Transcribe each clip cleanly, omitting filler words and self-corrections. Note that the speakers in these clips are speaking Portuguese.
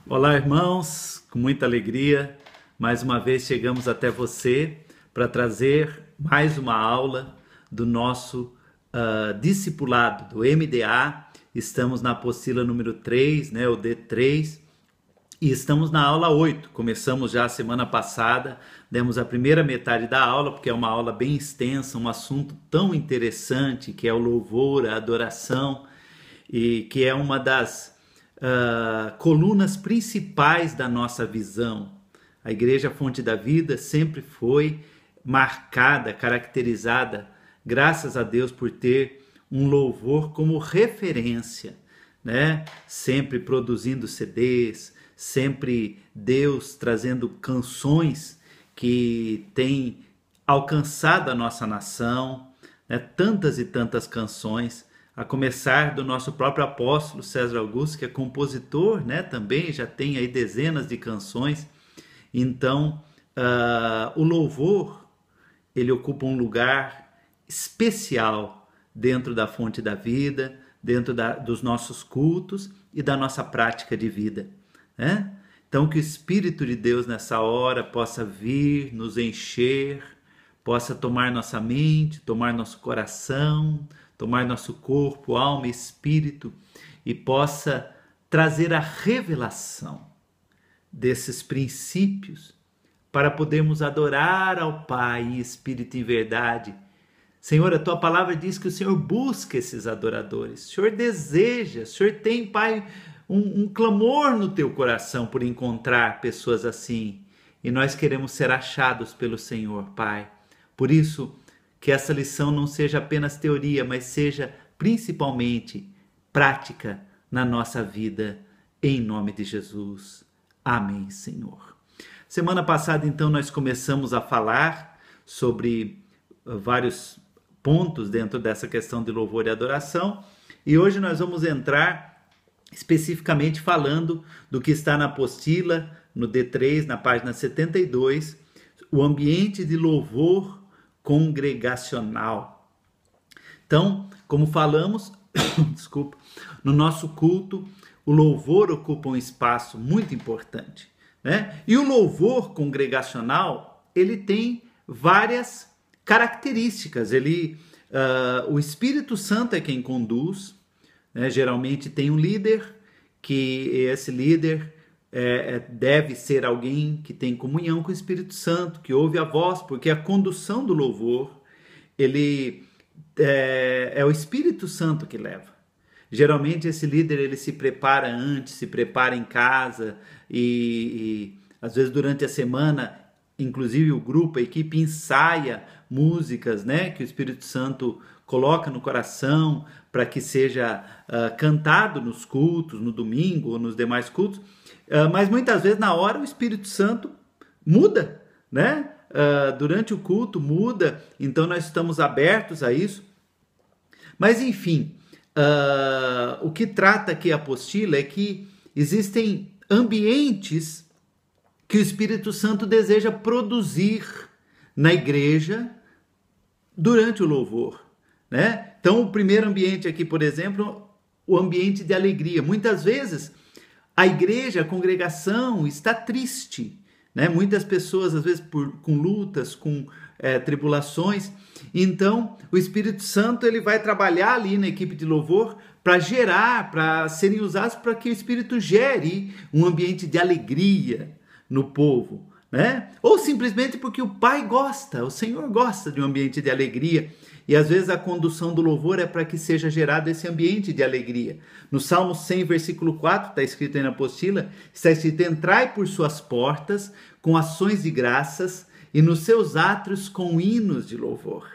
Olá, irmãos, com muita alegria, mais uma vez chegamos até você para trazer mais uma aula do nosso discipulado, do MDA. Estamos na apostila número 3, o D3, e estamos na aula 8. Começamos já a semana passada, demos a primeira metade da aula, porque é uma aula bem extensa, um assunto tão interessante, que é o louvor, a adoração, e que é uma das colunas principais da nossa visão. A Igreja Fonte da Vida sempre foi marcada, caracterizada, graças a Deus, por ter um louvor como referência, né? Sempre produzindo CDs, sempre Deus trazendo canções que têm alcançado a nossa nação, né? Tantas e tantas canções, a começar do nosso próprio apóstolo César Augusto, que é compositor, né? Também já tem aí dezenas de canções. Então, o louvor, ele ocupa um lugar especial dentro da Fonte da Vida, dentro dos nossos cultos e da nossa prática de vida, né? Então, que o Espírito de Deus nessa hora possa vir, nos encher, possa tomar nossa mente, tomar nosso coração, tomar nosso corpo, alma e espírito, e possa trazer a revelação desses princípios para podermos adorar ao Pai em espírito e em verdade. Senhor, a tua palavra diz que o Senhor busca esses adoradores. O Senhor deseja, o Senhor tem, Pai, um clamor no teu coração por encontrar pessoas assim. E nós queremos ser achados pelo Senhor, Pai. Por isso, que essa lição não seja apenas teoria, mas seja principalmente prática na nossa vida, em nome de Jesus. Amém, Senhor. Semana passada, então, nós começamos a falar sobre vários pontos dentro dessa questão de louvor e adoração, e hoje nós vamos entrar especificamente falando do que está na apostila, no D3, na página 72, o ambiente de louvor congregacional. Então, como falamos, desculpa, no nosso culto, o louvor ocupa um espaço muito importante, né? E o louvor congregacional, ele tem várias características. O Espírito Santo é quem conduz, né? Geralmente tem um líder, que esse líder deve ser alguém que tem comunhão com o Espírito Santo, que ouve a voz, porque a condução do louvor, ele é o Espírito Santo que leva. Geralmente esse líder, ele se prepara antes, se prepara em casa e às vezes durante a semana, inclusive o grupo, a equipe ensaia músicas, né, que o Espírito Santo coloca no coração para que seja cantado nos cultos, no domingo ou nos demais cultos. Mas muitas vezes na hora o Espírito Santo muda, né? Durante o culto muda, então nós estamos abertos a isso. Mas enfim, o que trata aqui a apostila é que existem ambientes que o Espírito Santo deseja produzir na igreja durante o louvor, né? Então o primeiro ambiente aqui, por exemplo, o ambiente de alegria. Muitas vezes a igreja, a congregação está triste, né? Muitas pessoas, às vezes, com lutas, com tribulações. Então, o Espírito Santo, ele vai trabalhar ali na equipe de louvor para gerar, para serem usados para que o Espírito gere um ambiente de alegria no povo, né? Ou simplesmente porque o Pai gosta, o Senhor gosta de um ambiente de alegria. E às vezes a condução do louvor é para que seja gerado esse ambiente de alegria. No Salmo 100, versículo 4, está escrito aí na apostila, está escrito: entrai por suas portas com ações de graças e nos seus átrios com hinos de louvor.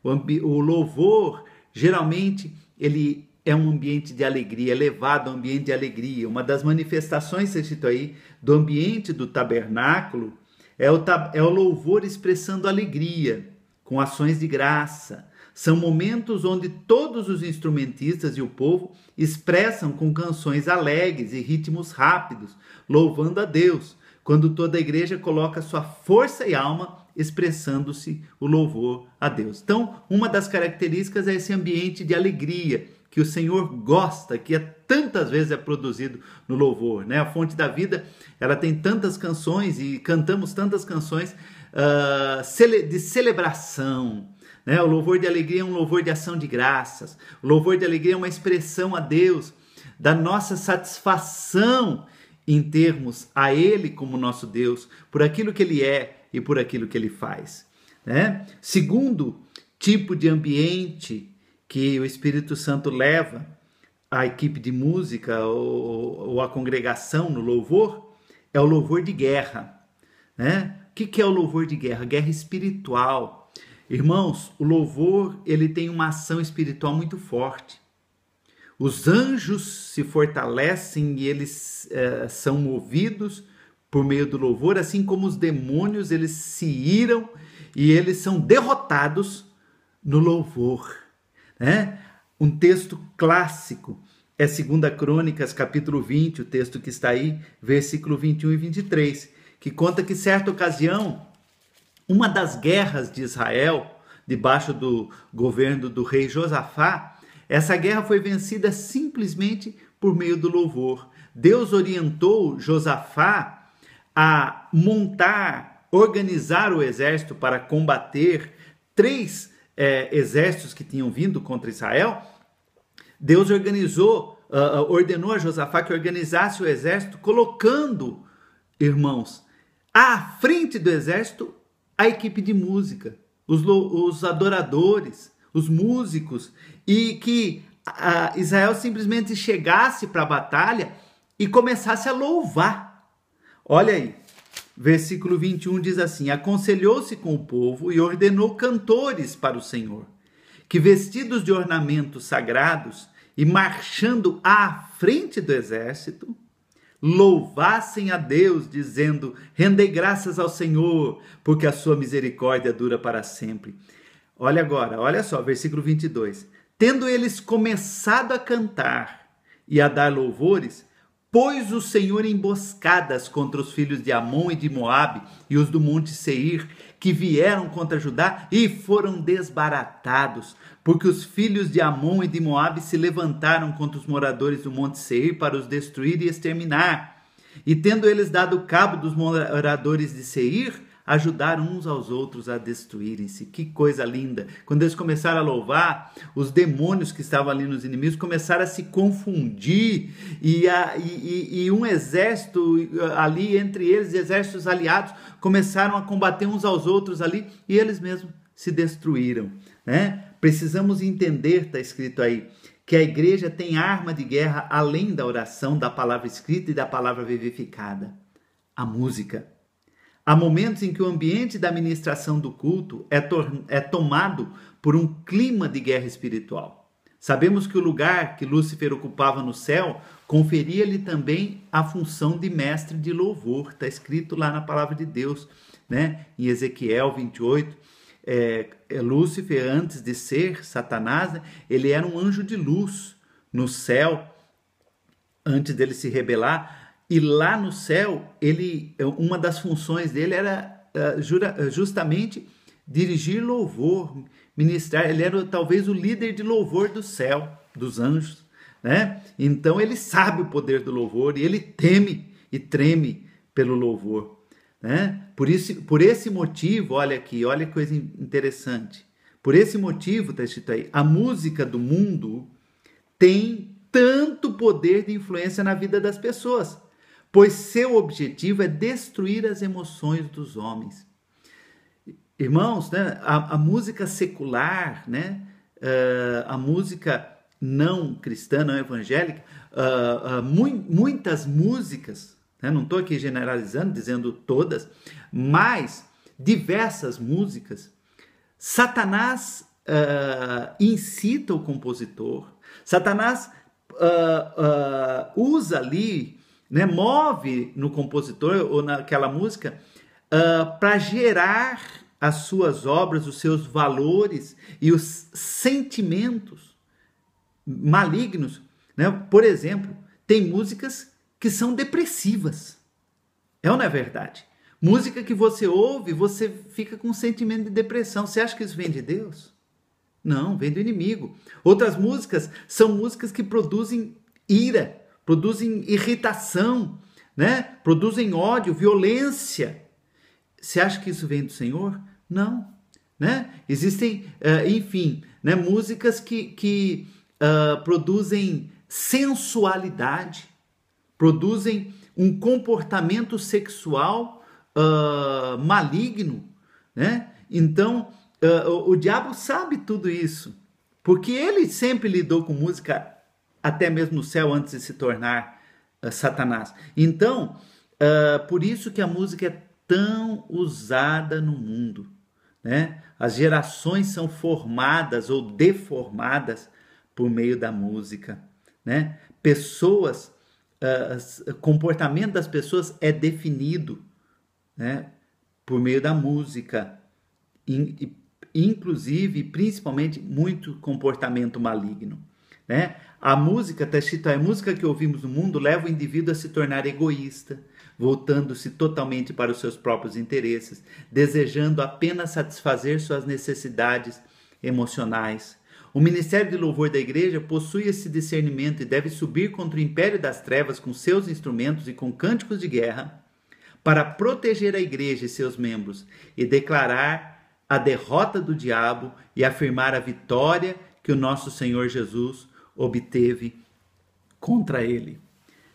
O louvor, geralmente, ele é um ambiente de alegria, é levado a um ambiente de alegria. Uma das manifestações, está escrito aí, do ambiente do tabernáculo é o louvor expressando alegria, com ações de graça. São momentos onde todos os instrumentistas e o povo expressam com canções alegres e ritmos rápidos, louvando a Deus, quando toda a igreja coloca sua força e alma expressando-se o louvor a Deus. Então, uma das características é esse ambiente de alegria, que o Senhor gosta, que tantas vezes é produzido no louvor, né? A Fonte da Vida, ela tem tantas canções e cantamos tantas canções de celebração, né? O louvor de alegria é um louvor de ação de graças. O louvor de alegria é uma expressão a Deus da nossa satisfação em termos a Ele como nosso Deus, por aquilo que Ele é e por aquilo que Ele faz, né? Segundo tipo de ambiente que o Espírito Santo leva a equipe de música ou a congregação no louvor, é o louvor de guerra, né? O que é o louvor de guerra? Guerra espiritual. Irmãos, o louvor, ele tem uma ação espiritual muito forte. Os anjos se fortalecem e eles são movidos por meio do louvor, assim como os demônios, eles se iram e eles são derrotados no louvor, né? Um texto clássico é 2 Crônicas, capítulo 20, o texto que está aí, versículo 21 e 23, que conta que certa ocasião, uma das guerras de Israel, debaixo do governo do rei Josafá, essa guerra foi vencida simplesmente por meio do louvor. Deus orientou Josafá a organizar o exército para combater três exércitos que tinham vindo contra Israel. Deus ordenou a Josafá que organizasse o exército, colocando, irmãos, à frente do exército a equipe de música, os adoradores, os músicos, e que Israel simplesmente chegasse para a batalha e começasse a louvar. Olha aí, versículo 21 diz assim: aconselhou-se com o povo e ordenou cantores para o Senhor, que vestidos de ornamentos sagrados e marchando à frente do exército, louvassem a Deus, dizendo: rendei graças ao Senhor, porque a sua misericórdia dura para sempre. Olha agora, olha só, versículo 22. Tendo eles começado a cantar e a dar louvores, pôs o Senhor emboscadas contra os filhos de Amon e de Moabe e os do monte Seir, que vieram contra Judá e foram desbaratados, porque os filhos de Amon e de Moabe se levantaram contra os moradores do monte Seir para os destruir e exterminar. E tendo eles dado cabo dos moradores de Seir, ajudaram uns aos outros a destruírem-se. Que coisa linda! Quando eles começaram a louvar, os demônios que estavam ali nos inimigos começaram a se confundir e um exército ali entre eles, exércitos aliados, começaram a combater uns aos outros ali e eles mesmos se destruíram, né? Precisamos entender, está escrito aí, que a igreja tem arma de guerra além da oração, da palavra escrita e da palavra vivificada: a música. Há momentos em que o ambiente da ministração do culto é tomado por um clima de guerra espiritual. Sabemos que o lugar que Lúcifer ocupava no céu conferia-lhe também a função de mestre de louvor. Está escrito lá na palavra de Deus, né? Em Ezequiel 28, Lúcifer, antes de ser Satanás, né? Ele era um anjo de luz no céu, antes dele se rebelar. E lá no céu, uma das funções dele era justamente dirigir louvor, ministrar. Ele era talvez o líder de louvor do céu, dos anjos, né? Então ele sabe o poder do louvor e ele teme e treme pelo louvor, né? Por esse motivo, olha aqui, olha que coisa interessante. Por esse motivo, está escrito aí, a música do mundo tem tanto poder de influência na vida das pessoas, pois seu objetivo é destruir as emoções dos homens. Irmãos, né, a música secular, né, a música não cristã, não evangélica, muitas músicas, né, não estou aqui generalizando, dizendo todas, mas diversas músicas, Satanás incita o compositor, Satanás usa ali, né, move no compositor ou naquela música para gerar as suas obras, os seus valores e os sentimentos malignos, né? Por exemplo, tem músicas que são depressivas, não é verdade? Música que você ouve, você fica com um sentimento de depressão. Você acha que isso vem de Deus? Não, vem do inimigo. Outras músicas são músicas que produzem ira, produzem irritação, né? Produzem ódio, violência. Você acha que isso vem do Senhor? Não, né? Existem, enfim, né, músicas que produzem sensualidade, produzem um comportamento sexual maligno, né? Então, o diabo sabe tudo isso, porque ele sempre lidou com música até mesmo no céu antes de se tornar Satanás. Então, por isso que a música é tão usada no mundo, né? As gerações são formadas ou deformadas por meio da música, né? Pessoas, comportamento das pessoas é definido, né, por meio da música, inclusive, principalmente, muito comportamento maligno, né? A música, está escrito, a música que ouvimos no mundo leva o indivíduo a se tornar egoísta, voltando-se totalmente para os seus próprios interesses, desejando apenas satisfazer suas necessidades emocionais. O ministério de louvor da igreja possui esse discernimento e deve subir contra o império das trevas com seus instrumentos e com cânticos de guerra para proteger a igreja e seus membros e declarar a derrota do diabo e afirmar a vitória que o nosso Senhor Jesus obteve contra ele.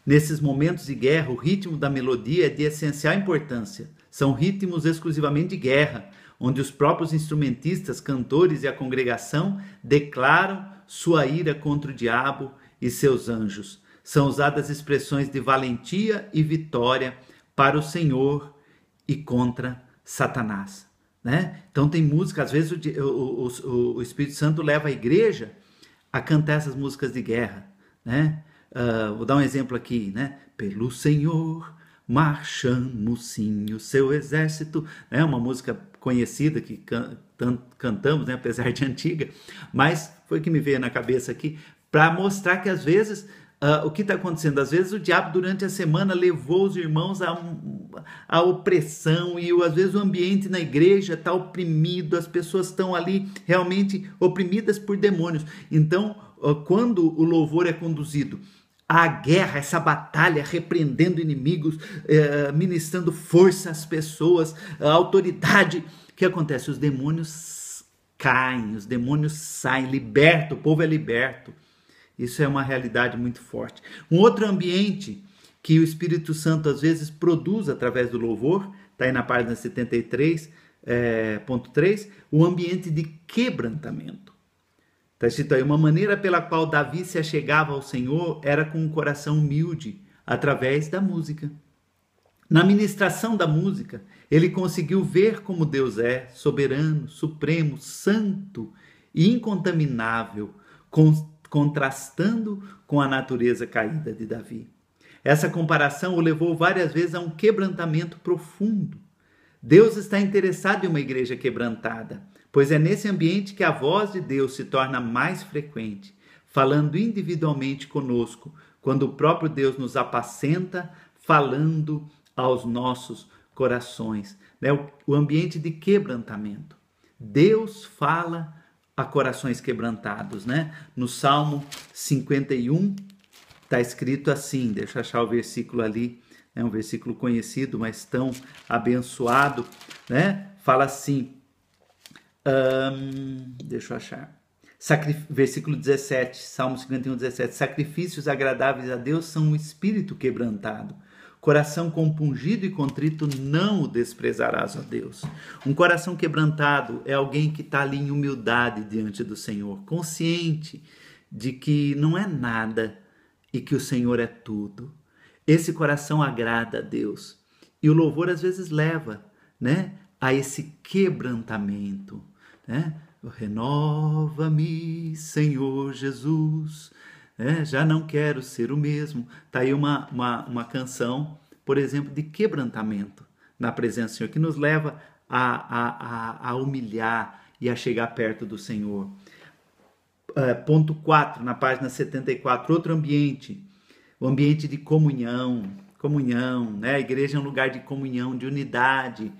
Nesses momentos de guerra, o ritmo da melodia é de essencial importância. São ritmos exclusivamente de guerra, onde os próprios instrumentistas, cantores e a congregação declaram sua ira contra o diabo e seus anjos. São usadas expressões de valentia e vitória para o Senhor e contra Satanás, né? Então tem música, às vezes o Espírito Santo leva a igreja a cantar essas músicas de guerra, né? Vou dar um exemplo aqui, né? Pelo Senhor marchamos sim o seu exército, né? Uma música conhecida que cantamos, né? Apesar de antiga, mas foi que me veio na cabeça aqui para mostrar que às vezes o que está acontecendo? Às vezes o diabo durante a semana levou os irmãos à opressão e às vezes o ambiente na igreja está oprimido, as pessoas estão ali realmente oprimidas por demônios. Então, quando o louvor é conduzido à guerra, essa batalha, repreendendo inimigos, ministrando força às pessoas, autoridade, o que acontece? Os demônios caem, os demônios saem, libertam, o povo é liberto. Isso é uma realidade muito forte. Um outro ambiente que o Espírito Santo às vezes produz através do louvor, está aí na página 73.3, o ambiente de quebrantamento. Está escrito aí, uma maneira pela qual Davi se achegava ao Senhor era com um coração humilde, através da música. Na ministração da música, ele conseguiu ver como Deus é, soberano, supremo, santo e incontaminável, contrastando com a natureza caída de Davi. Essa comparação o levou várias vezes a um quebrantamento profundo. Deus está interessado em uma igreja quebrantada, pois é nesse ambiente que a voz de Deus se torna mais frequente, falando individualmente conosco, quando o próprio Deus nos apacenta, falando aos nossos corações. O ambiente de quebrantamento. Deus fala a corações quebrantados, né? No Salmo 51 está escrito assim, deixa eu achar o versículo ali, é um versículo conhecido, mas tão abençoado, né? Fala assim, deixa eu achar, versículo 17, Salmo 51, 17, sacrifícios agradáveis a Deus são um espírito quebrantado, coração compungido e contrito não o desprezarás, ó Deus. Um coração quebrantado é alguém que está ali em humildade diante do Senhor, consciente de que não é nada e que o Senhor é tudo. Esse coração agrada a Deus. E o louvor às vezes leva, né, a esse quebrantamento, né? Renova-me, Senhor Jesus. Já não quero ser o mesmo. Está aí uma canção, por exemplo, de quebrantamento na presença do Senhor, que nos leva a humilhar e a chegar perto do Senhor. Ponto 4, na página 74, outro ambiente, o ambiente de comunhão, né? A igreja é um lugar de comunhão, de unidade.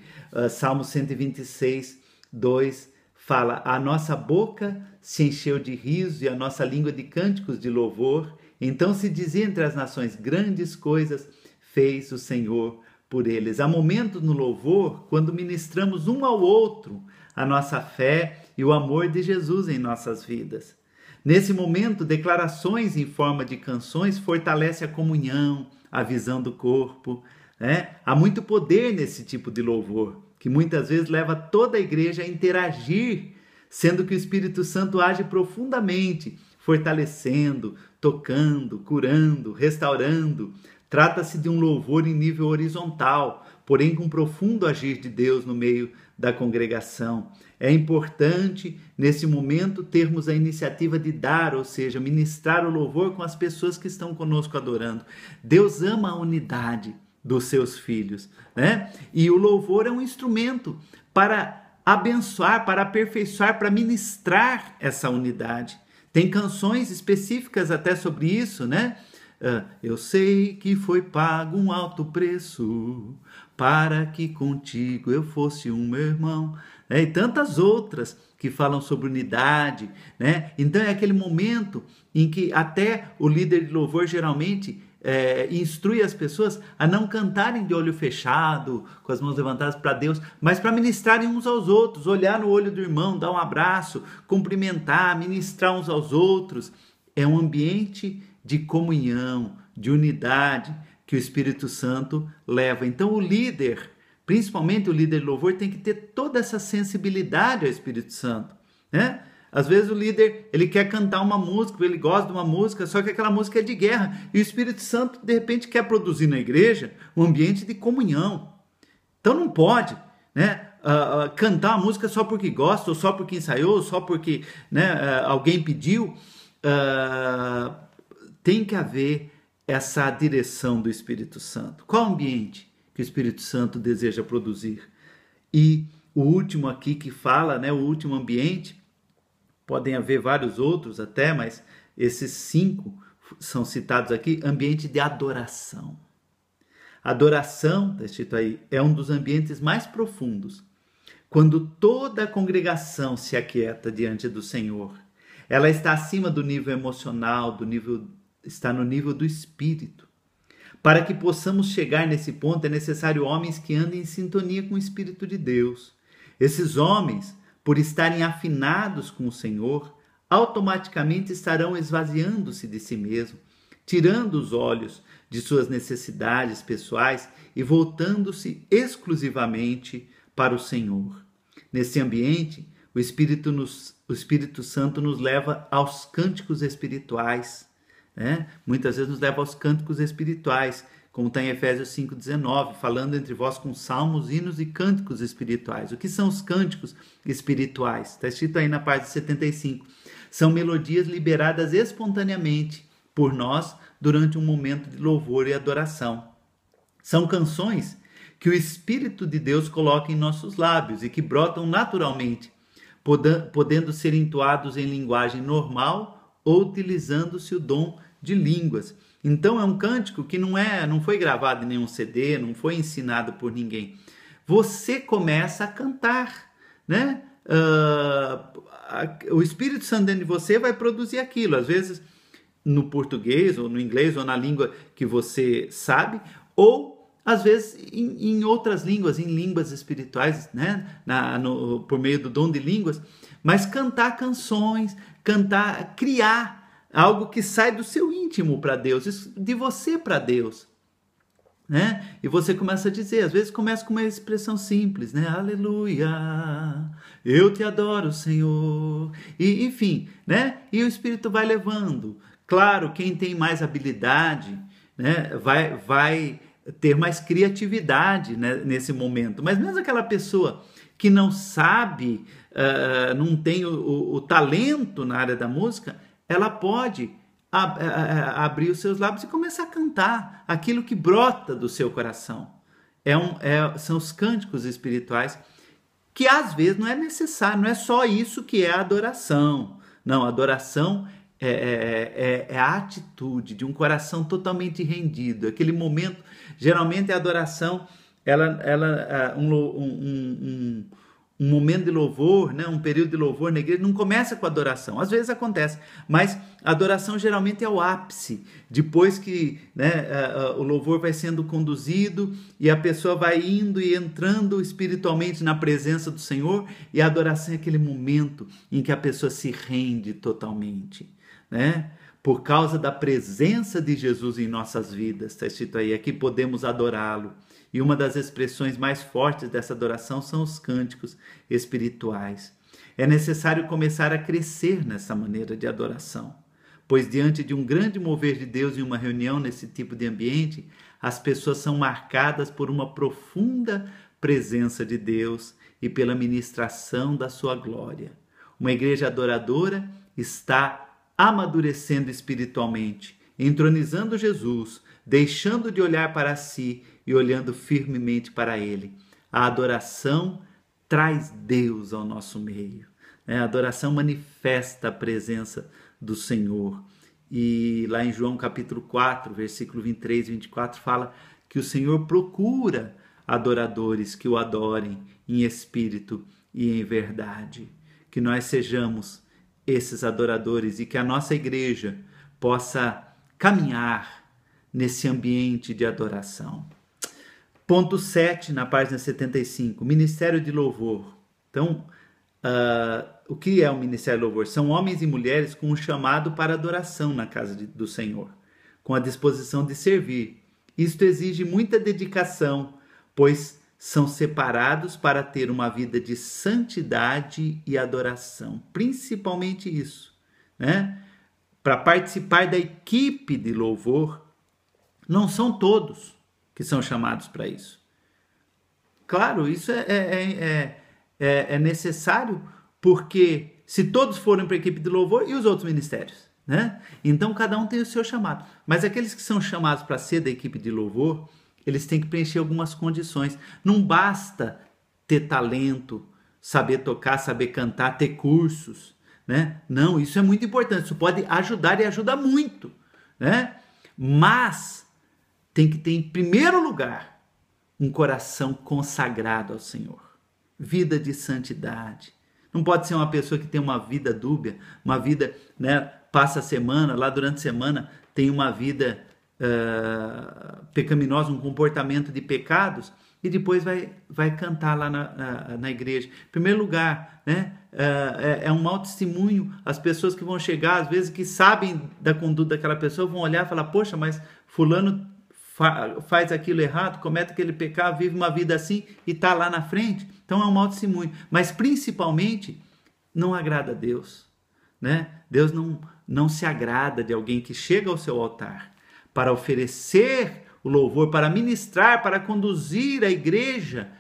Salmo 126, 2 fala: a nossa boca se encheu de riso e a nossa língua de cânticos de louvor. Então se dizia entre as nações: grandes coisas fez o Senhor por eles. Há momentos no louvor quando ministramos um ao outro a nossa fé e o amor de Jesus em nossas vidas. Nesse momento, declarações em forma de canções fortalecem a comunhão, a visão do corpo, né? Há muito poder nesse tipo de louvor, que muitas vezes leva toda a igreja a interagir, sendo que o Espírito Santo age profundamente, fortalecendo, tocando, curando, restaurando. Trata-se de um louvor em nível horizontal, porém com profundo agir de Deus no meio da congregação. É importante, nesse momento, termos a iniciativa de dar, ou seja, ministrar o louvor com as pessoas que estão conosco adorando. Deus ama a unidade dos seus filhos, né? E o louvor é um instrumento para abençoar, para aperfeiçoar, para ministrar essa unidade. Tem canções específicas até sobre isso, né? Eu sei que foi pago um alto preço para que contigo eu fosse um meu irmão, né? E tantas outras que falam sobre unidade, né? Então é aquele momento em que até o líder de louvor geralmente instrui as pessoas a não cantarem de olho fechado, com as mãos levantadas para Deus, mas para ministrarem uns aos outros, olhar no olho do irmão, dar um abraço, cumprimentar, ministrar uns aos outros. É um ambiente de comunhão, de unidade que o Espírito Santo leva. Então o líder, principalmente o líder de louvor, tem que ter toda essa sensibilidade ao Espírito Santo, né? Às vezes o líder, ele quer cantar uma música, ele gosta de uma música, só que aquela música é de guerra. E o Espírito Santo, de repente, quer produzir na igreja um ambiente de comunhão. Então não pode, né, cantar uma música só porque gosta, ou só porque ensaiou, ou só porque, né, alguém pediu. Tem que haver essa direção do Espírito Santo. Qual ambiente que o Espírito Santo deseja produzir? E o último aqui que fala, né, o último ambiente, podem haver vários outros até, mas esses 5 são citados aqui: ambiente de adoração. Adoração, está escrito aí, é um dos ambientes mais profundos. Quando toda a congregação se aquieta diante do Senhor, ela está acima do nível emocional, está no nível do espírito. Para que possamos chegar nesse ponto, é necessário homens que andem em sintonia com o Espírito de Deus. Esses homens, por estarem afinados com o Senhor, automaticamente estarão esvaziando-se de si mesmo, tirando os olhos de suas necessidades pessoais e voltando-se exclusivamente para o Senhor. Nesse ambiente, o Espírito Santo nos leva aos cânticos espirituais, né? Muitas vezes nos leva aos cânticos espirituais, como está em Efésios 5,19, falando entre vós com salmos, hinos e cânticos espirituais. O que são os cânticos espirituais? Está escrito aí na página 75. São melodias liberadas espontaneamente por nós durante um momento de louvor e adoração. São canções que o Espírito de Deus coloca em nossos lábios e que brotam naturalmente, podendo ser entoados em linguagem normal ou utilizando-se o dom de línguas. Então é um cântico que não foi gravado em nenhum CD, não foi ensinado por ninguém. Você começa a cantar, né? O Espírito Santo dentro de você vai produzir aquilo, às vezes no português, ou no inglês, ou na língua que você sabe, ou às vezes em outras línguas, em línguas espirituais, né? Por meio do dom de línguas, mas cantar canções, criar algo que sai do seu íntimo para Deus, de você para Deus, né? E você começa a dizer, às vezes começa com uma expressão simples, né? Aleluia, eu te adoro, Senhor. E enfim, né? E o Espírito vai levando. Claro, quem tem mais habilidade, né, vai ter mais criatividade, né, nesse momento. Mas mesmo aquela pessoa que não sabe, não tem o talento na área da música, ela pode abrir os seus lábios e começar a cantar aquilo que brota do seu coração. São os cânticos espirituais que às vezes não é necessário, não é só isso que é adoração. Não, adoração é a atitude de um coração totalmente rendido. Aquele momento, geralmente a adoração, um um momento de louvor, né, um período de louvor na igreja, não começa com adoração. Às vezes acontece, mas a adoração geralmente é o ápice. Depois que, né, o louvor vai sendo conduzido e a pessoa vai indo e entrando espiritualmente na presença do Senhor, e a adoração é aquele momento em que a pessoa se rende totalmente, né? Por causa da presença de Jesus em nossas vidas, está escrito aí, aqui podemos adorá-lo. E uma das expressões mais fortes dessa adoração são os cânticos espirituais. É necessário começar a crescer nessa maneira de adoração, pois diante de um grande mover de Deus em uma reunião nesse tipo de ambiente, as pessoas são marcadas por uma profunda presença de Deus e pela ministração da sua glória. Uma igreja adoradora está amadurecendo espiritualmente, entronizando Jesus, deixando de olhar para si e olhando firmemente para Ele. A adoração traz Deus ao nosso meio. A adoração manifesta a presença do Senhor. E lá em João capítulo 4, versículo 23 e 24, fala que o Senhor procura adoradores que o adorem em espírito e em verdade. Que nós sejamos esses adoradores e que a nossa igreja possa caminhar nesse ambiente de adoração. Ponto 7, na página 75, Ministério de Louvor. Então, o que é o Ministério de Louvor? São homens e mulheres com um chamado para adoração na casa do Senhor, com a disposição de servir. Isto exige muita dedicação, pois são separados para ter uma vida de santidade e adoração. Principalmente isso, né? Para participar da equipe de louvor, não são todos que são chamados para isso. Claro, isso é necessário, porque se todos forem para a equipe de louvor, e os outros ministérios, né? Então cada um tem o seu chamado. Mas aqueles que são chamados para ser da equipe de louvor, eles têm que preencher algumas condições. Não basta ter talento, saber tocar, saber cantar, ter cursos, né? Não, isso é muito importante. Isso pode ajudar e ajuda muito, né? Mas tem que ter, em primeiro lugar, um coração consagrado ao Senhor. Vida de santidade. Não pode ser uma pessoa que tem uma vida dúbia, uma vida, né, passa a semana, lá durante a semana tem uma vida pecaminosa, um comportamento de pecados, e depois vai cantar lá na igreja. Em primeiro lugar, né, é um mau testemunho. As pessoas que vão chegar, às vezes, que sabem da conduta daquela pessoa, vão olhar e falar, poxa, mas fulano faz aquilo errado, comete aquele pecado, vive uma vida assim e está lá na frente. Então é um mau testemunho. Mas principalmente não agrada a Deus, né? Deus não se agrada de alguém que chega ao seu altar para oferecer o louvor, para ministrar, para conduzir a igreja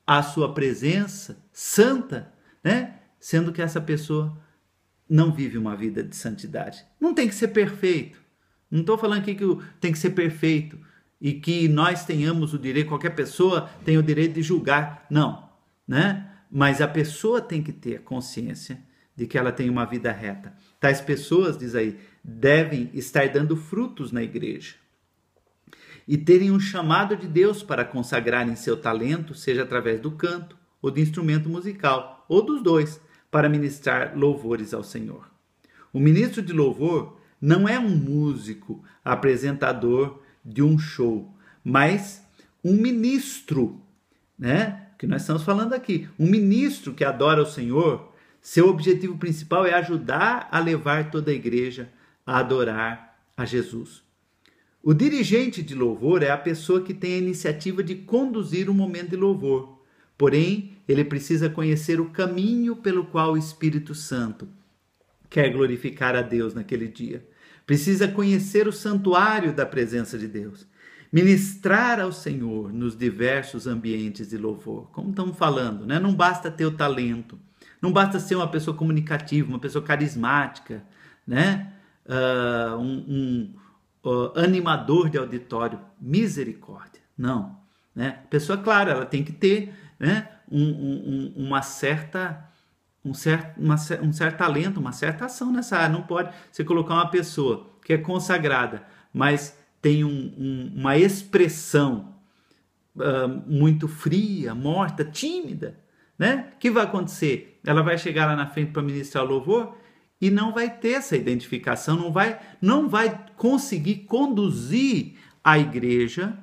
à sua presença santa, né? Sendo que essa pessoa não vive uma vida de santidade. Não tem que ser perfeito. Não estou falando aqui que tem que ser perfeito e que nós tenhamos o direito, qualquer pessoa tem o direito de julgar. Não, né? Mas a pessoa tem que ter consciência de que ela tem uma vida reta. Tais pessoas, diz aí, devem estar dando frutos na igreja e terem um chamado de Deus para consagrarem seu talento, seja através do canto ou de instrumento musical, ou dos dois, para ministrar louvores ao Senhor. O ministro de louvor não é um músico apresentador de um show, mas um ministro, né? Que nós estamos falando aqui. Um ministro que adora o Senhor, seu objetivo principal é ajudar a levar toda a igreja a adorar a Jesus. O dirigente de louvor é a pessoa que tem a iniciativa de conduzir o momento de louvor. Porém, ele precisa conhecer o caminho pelo qual o Espírito Santo quer glorificar a Deus naquele dia. Precisa conhecer o santuário da presença de Deus. Ministrar ao Senhor nos diversos ambientes de louvor. Como estamos falando, né? Não basta ter o talento. Não basta ser uma pessoa comunicativa, uma pessoa carismática, né? Animador de auditório. Misericórdia. Não. Né? A pessoa, claro, ela tem que ter, né, um certo talento, uma certa ação nessa área. Não pode você colocar uma pessoa que é consagrada, mas tem uma expressão muito fria, morta, tímida, né? O que vai acontecer? Ela vai chegar lá na frente para ministrar o louvor e não vai ter essa identificação, não vai conseguir conduzir a igreja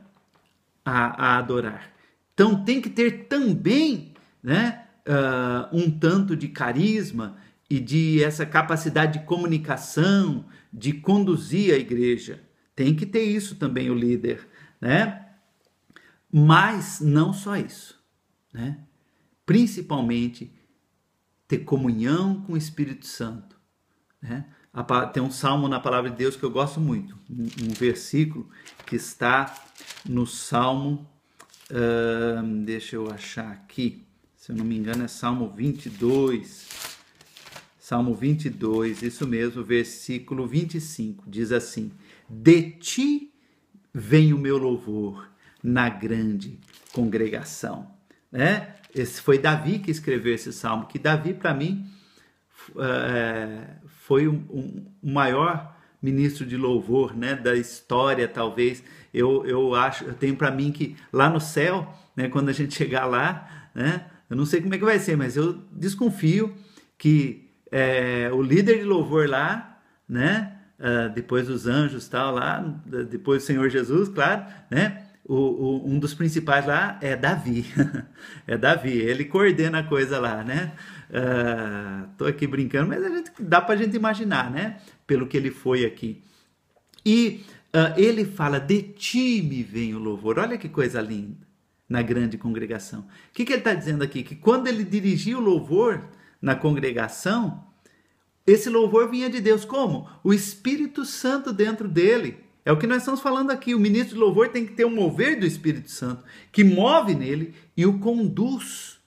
a adorar. Então tem que ter também, né, um tanto de carisma e de essa capacidade de comunicação, de conduzir a igreja. Tem que ter isso também o líder, né? Mas não só isso, né? Principalmente ter comunhão com o Espírito Santo, né? Tem um salmo na palavra de Deus que eu gosto muito, um versículo que está no Salmo, deixa eu achar aqui, se eu não me engano é Salmo 22, Salmo 22, isso mesmo, versículo 25, diz assim: de ti vem o meu louvor na grande congregação, né? Esse foi Davi que escreveu esse salmo, que Davi, para mim, foi o maior ministro de louvor, né, da história, talvez. Eu tenho para mim que lá no céu, né, quando a gente chegar lá, né, eu não sei como é que vai ser, mas eu desconfio que o líder de louvor lá, né, depois dos anjos, tal, lá, depois do Senhor Jesus, claro, né, um dos principais lá é Davi. É Davi, ele coordena a coisa lá, né? Tô aqui brincando, mas dá pra gente imaginar, né? Pelo que ele foi aqui. E ele fala: de ti me vem o louvor. Olha que coisa linda, na grande congregação. O que ele está dizendo aqui? Que quando ele dirigia o louvor na congregação, esse louvor vinha de Deus. Como? O Espírito Santo dentro dele. É o que nós estamos falando aqui. O ministro de louvor tem que ter um mover do Espírito Santo, que move nele e o conduz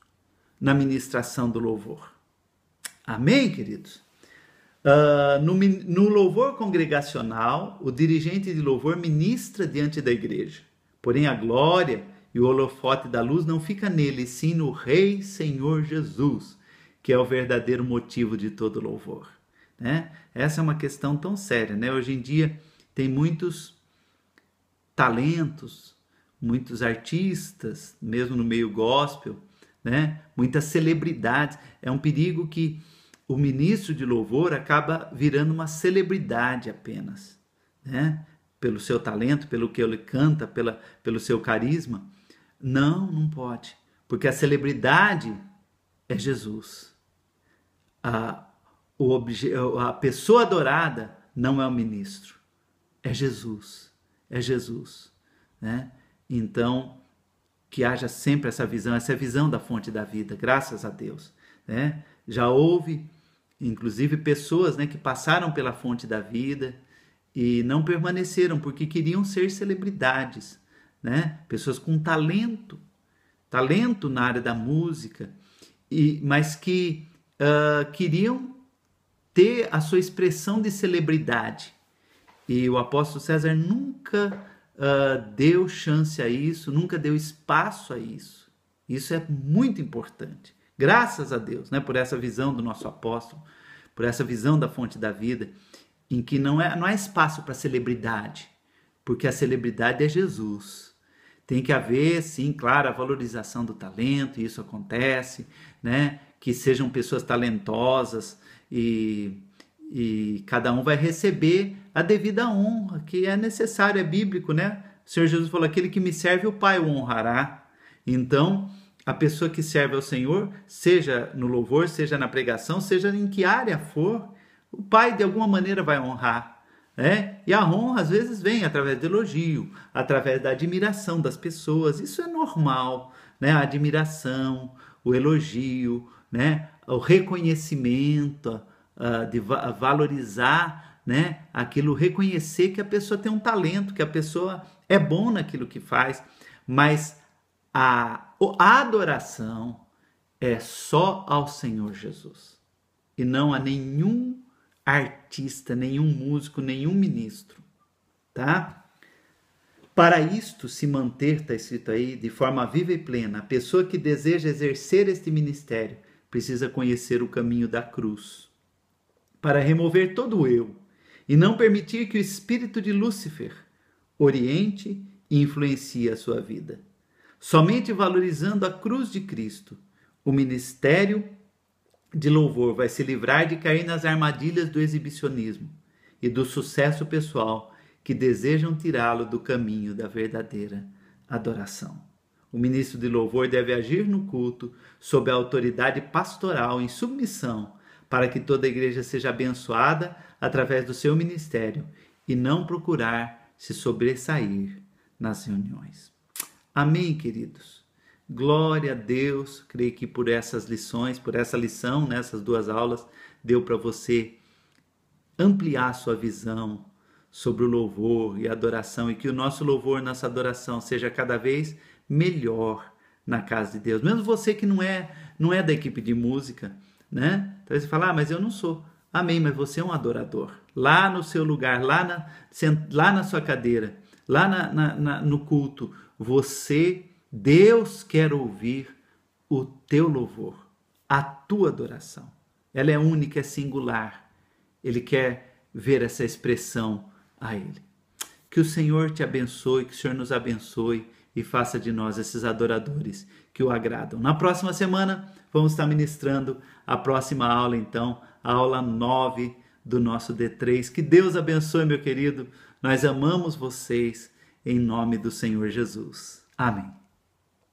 na ministração do louvor. Amém, queridos? No louvor congregacional, o dirigente de louvor ministra diante da igreja. Porém, a glória e o holofote da luz não fica nele, sim no Rei Senhor Jesus, que é o verdadeiro motivo de todo louvor, né? Essa é uma questão tão séria, né? Hoje em dia tem muitos talentos, muitos artistas, mesmo no meio gospel, né? Muitas celebridades. É um perigo que o ministro de louvor acaba virando uma celebridade apenas, né? Pelo seu talento, pelo que ele canta, pelo seu carisma. Não pode, porque a celebridade é Jesus. A pessoa adorada não é o ministro. É Jesus, né? Então, que haja sempre essa visão da fonte da vida, graças a Deus, né? Já houve, inclusive, pessoas, né, que passaram pela fonte da vida e não permaneceram porque queriam ser celebridades, né? Pessoas com talento na área da música, mas que queriam ter a sua expressão de celebridade. E o apóstolo César nunca deu chance a isso, nunca deu espaço a isso. Isso é muito importante. Graças a Deus, né, por essa visão do nosso apóstolo, por essa visão da fonte da vida, em que não há espaço para celebridade, porque a celebridade é Jesus. Tem que haver, sim, claro, a valorização do talento, e isso acontece, né, que sejam pessoas talentosas e cada um vai receber a devida honra, que é necessário, é bíblico, né? O Senhor Jesus falou: aquele que me serve, o Pai o honrará. Então, a pessoa que serve ao Senhor, seja no louvor, seja na pregação, seja em que área for, o Pai de alguma maneira vai honrar, né? E a honra às vezes vem através do elogio, através da admiração das pessoas. Isso é normal, né? A admiração, o elogio, né? O reconhecimento, de valorizar, né, aquilo, reconhecer que a pessoa tem um talento, que a pessoa é bom naquilo que faz, mas a adoração é só ao Senhor Jesus e não a nenhum artista, nenhum músico, nenhum ministro, tá? Para isto se manter, está escrito aí, de forma viva e plena, a pessoa que deseja exercer este ministério precisa conhecer o caminho da cruz, para remover todo o eu e não permitir que o espírito de Lúcifer oriente e influencie a sua vida. Somente valorizando a cruz de Cristo, o ministério de louvor vai se livrar de cair nas armadilhas do exibicionismo e do sucesso pessoal que desejam tirá-lo do caminho da verdadeira adoração. O ministro de louvor deve agir no culto sob a autoridade pastoral em submissão para que toda a igreja seja abençoada através do seu ministério e não procurar se sobressair nas reuniões. Amém, queridos? Glória a Deus. Creio que por essas lições, por essa lição, nessas 2 aulas, deu para você ampliar sua visão sobre o louvor e a adoração, e que o nosso louvor, nossa adoração seja cada vez melhor na casa de Deus. Mesmo você que não é da equipe de música, né? Então você fala, mas eu não sou. Amém, mas você é um adorador. Lá no seu lugar, lá na sua cadeira, lá no culto, Deus quer ouvir o teu louvor, a tua adoração. Ela é única, é singular. Ele quer ver essa expressão a Ele. Que o Senhor te abençoe, que o Senhor nos abençoe e faça de nós esses adoradores que o agradam. Na próxima semana, vamos estar ministrando a próxima aula, então, a aula 9 do nosso D3. Que Deus abençoe, meu querido. Nós amamos vocês em nome do Senhor Jesus. Amém.